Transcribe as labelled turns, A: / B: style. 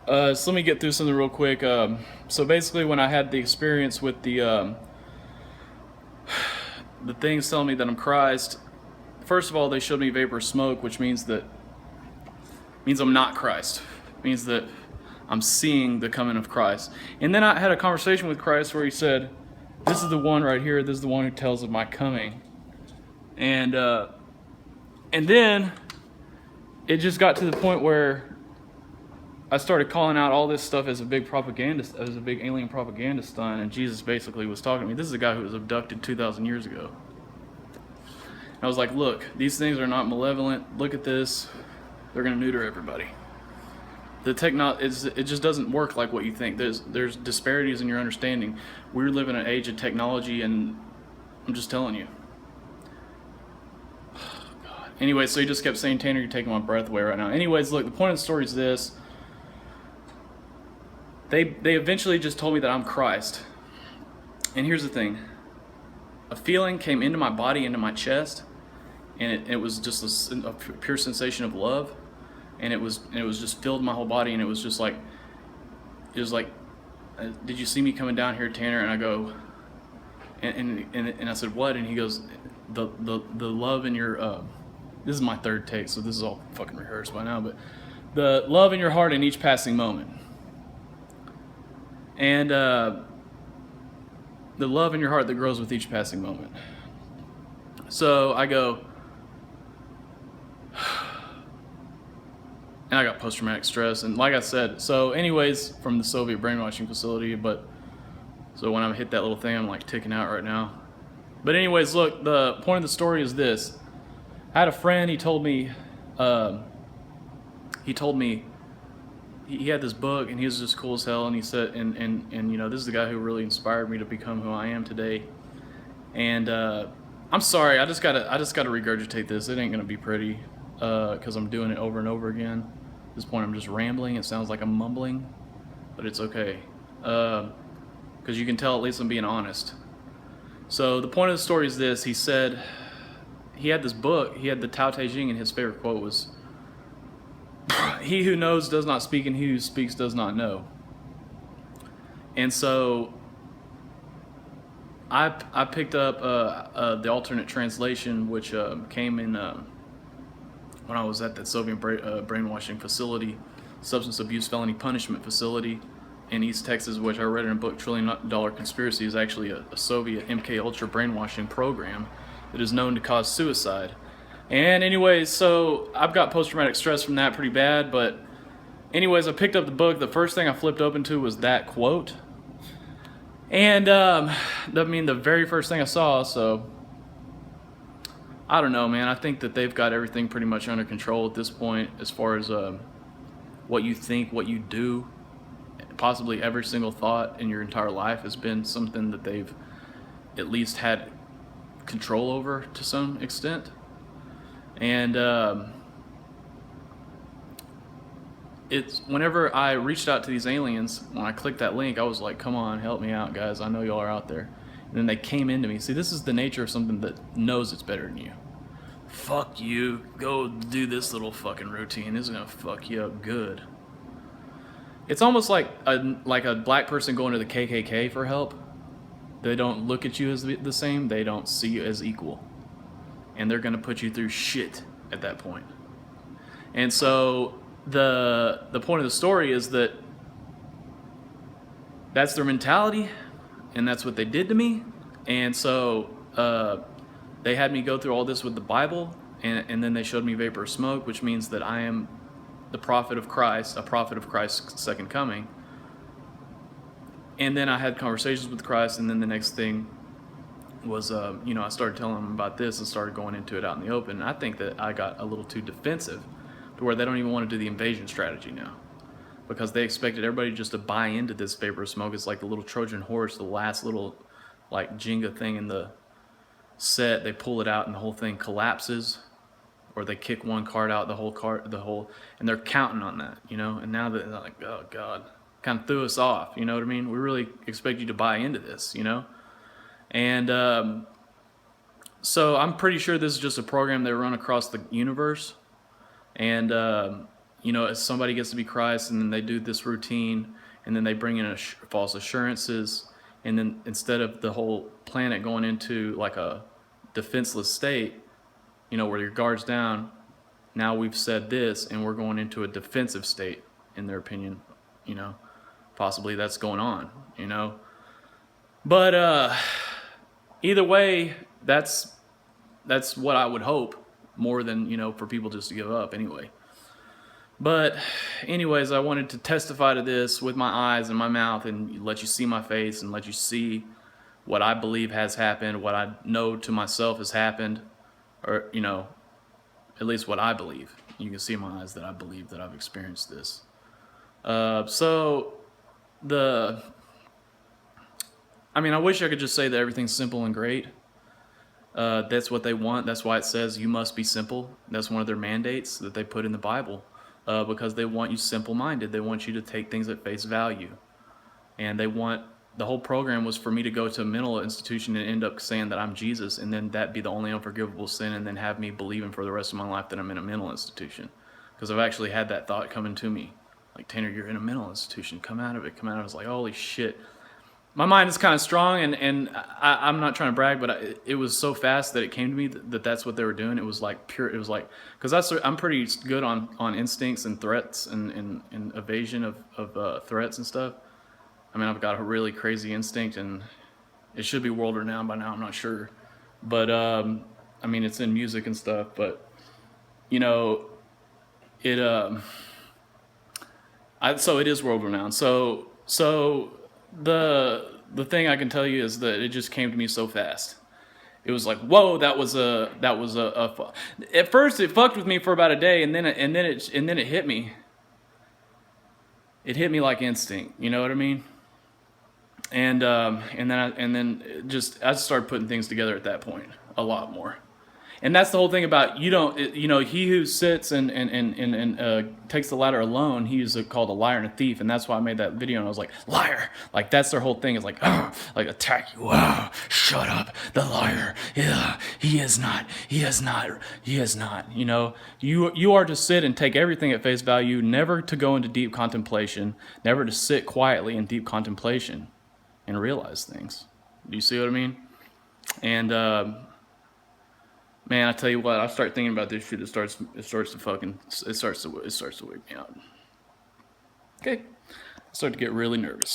A: So let me get through something real quick. So basically, when I had the experience with the things telling me that I'm Christ, first of all, they showed me vapor smoke, which means I'm not Christ. It means that I'm seeing the coming of Christ. And then I had a conversation with Christ where he said, "This is the one right here. This is the one who tells of my coming." And then it just got to the point where I started calling out all this stuff as a big propagandist, as a big alien propaganda stunt, and Jesus basically was talking to me. This is a guy who was abducted 2,000 years ago. And I was like, look, these things are not malevolent. Look at this. They're going to neuter everybody. It just doesn't work like what you think. There's disparities in your understanding. We live in an age of technology, and I'm just telling you. God. Anyway, so he just kept saying, Tanner, you're taking my breath away right now. Anyways, look, the point of the story is this. They eventually just told me that I'm Christ. And here's the thing. A feeling came into my body, into my chest, and it was just a pure sensation of love. And it was just filled my whole body, and it was like, did you see me coming down here, Tanner? And I go, and I said, what? And he goes, the love in your, this is my third take, so this is all fucking rehearsed by now, but the love in your heart in each passing moment. And the love in your heart that grows with each passing moment. So I go, and I got post-traumatic stress. And like I said, so anyways, from the Soviet brainwashing facility, so when I hit that little thing, I'm like ticking out right now. But anyways, look, the point of the story is this. I had a friend, he told me he had this book, and he was just cool as hell, and he said, and you know, this is the guy who really inspired me to become who I am today. And I'm sorry, I just gotta regurgitate this. It ain't gonna be pretty, because I'm doing it over and over again. At this point, I'm just rambling. It sounds like I'm mumbling, but it's okay, because you can tell at least I'm being honest. So the point of the story is this. He said he had this book. He had the Tao Te Ching, and his favorite quote was, he who knows does not speak, and he who speaks does not know. And so I picked up the alternate translation, which came in when I was at that Soviet brainwashing facility, substance abuse felony punishment facility in East Texas, which I read in a book, $1 Trillion Conspiracy, is actually a Soviet MK Ultra brainwashing program that is known to cause suicide. And anyways, so I've got post-traumatic stress from that pretty bad, but anyways, I picked up the book. The first thing I flipped open to was that quote. And, the very first thing I saw, so I don't know, man. I think that they've got everything pretty much under control at this point as far as what you think, what you do. Possibly every single thought in your entire life has been something that they've at least had control over to some extent. And it's whenever I reached out to these aliens, when I clicked that link, I was like, come on, help me out, guys. I know y'all are out there. And then they came into me. See, this is the nature of something that knows it's better than you. Fuck you. Go do this little fucking routine. This is going to fuck you up good. It's almost like a black person going to the KKK for help. They don't look at you as the same. They don't see you as equal. And they're going to put you through shit at that point. And so the point of the story is that that's their mentality, and that's what they did to me. And so they had me go through all this with the Bible, and then they showed me vapor of smoke, which means that I am the prophet of Christ, a prophet of Christ's second coming. And then I had conversations with Christ, and then the next thing was, I started telling them about this and started going into it out in the open. And I think that I got a little too defensive to where they don't even want to do the invasion strategy now, because they expected everybody just to buy into this vapor of smoke. It's like the little Trojan horse, the last little like Jenga thing in the set. They pull it out and the whole thing collapses, or they kick one card out, and they're counting on that, And now they're like, oh God, kind of threw us off. You know what I mean? We really expect you to buy into this, And so I'm pretty sure this is just a program they run across the universe. And you know, as somebody gets to be Christ, and then they do this routine, and then they bring in false assurances, and then instead of the whole planet going into like a defenseless state, you know, where your guard's down, now we've said this, and we're going into a defensive state, in their opinion, you know, possibly that's going on, you know. But either way, that's what I would hope, more than, you know, for people just to give up anyway. But anyways, I wanted to testify to this with my eyes and my mouth, and let you see my face, and let you see what I believe has happened, what I know to myself has happened, or, you know, at least what I believe. You can see in my eyes that I believe that I've experienced this. So I mean, I wish I could just say that everything's simple and great. That's what they want. That's why it says you must be simple. That's one of their mandates that they put in the Bible, because they want you simple-minded. They want you to take things at face value. And the whole program was for me to go to a mental institution and end up saying that I'm Jesus, and then that be the only unforgivable sin, and then have me believing for the rest of my life that I'm in a mental institution. Because I've actually had that thought coming to me. Like, Tanner, you're in a mental institution. Come out of it. Come out of it. I was like, holy shit. My mind is kind of strong, and I'm not trying to brag, but it was so fast that it came to me that that's what they were doing. It was like pure. It was like, because I'm pretty good on instincts and threats and evasion of threats and stuff. I mean, I've got a really crazy instinct, and it should be world renowned by now. I'm not sure, but I mean, it's in music and stuff. But you know, so it is world renowned. So the thing I can tell you is that it just came to me so fast. It was like, whoa, that was a at first it fucked with me for about a day, and then it hit me. It hit me like instinct, you know what I mean? And then I just started putting things together at that point a lot more. And that's the whole thing about, you know, he who sits and takes the ladder alone, he is called a liar and a thief. And that's why I made that video, and I was like, liar. Like, that's their whole thing. It's like, oh, like, attack you. Oh, shut up, the liar. Yeah, he is not. You know, you are to sit and take everything at face value, never to go into deep contemplation, never to sit quietly in deep contemplation and realize things. Do you see what I mean? And man, I tell you what, I start thinking about this shit, it starts to wake me out. Okay, I start to get really nervous.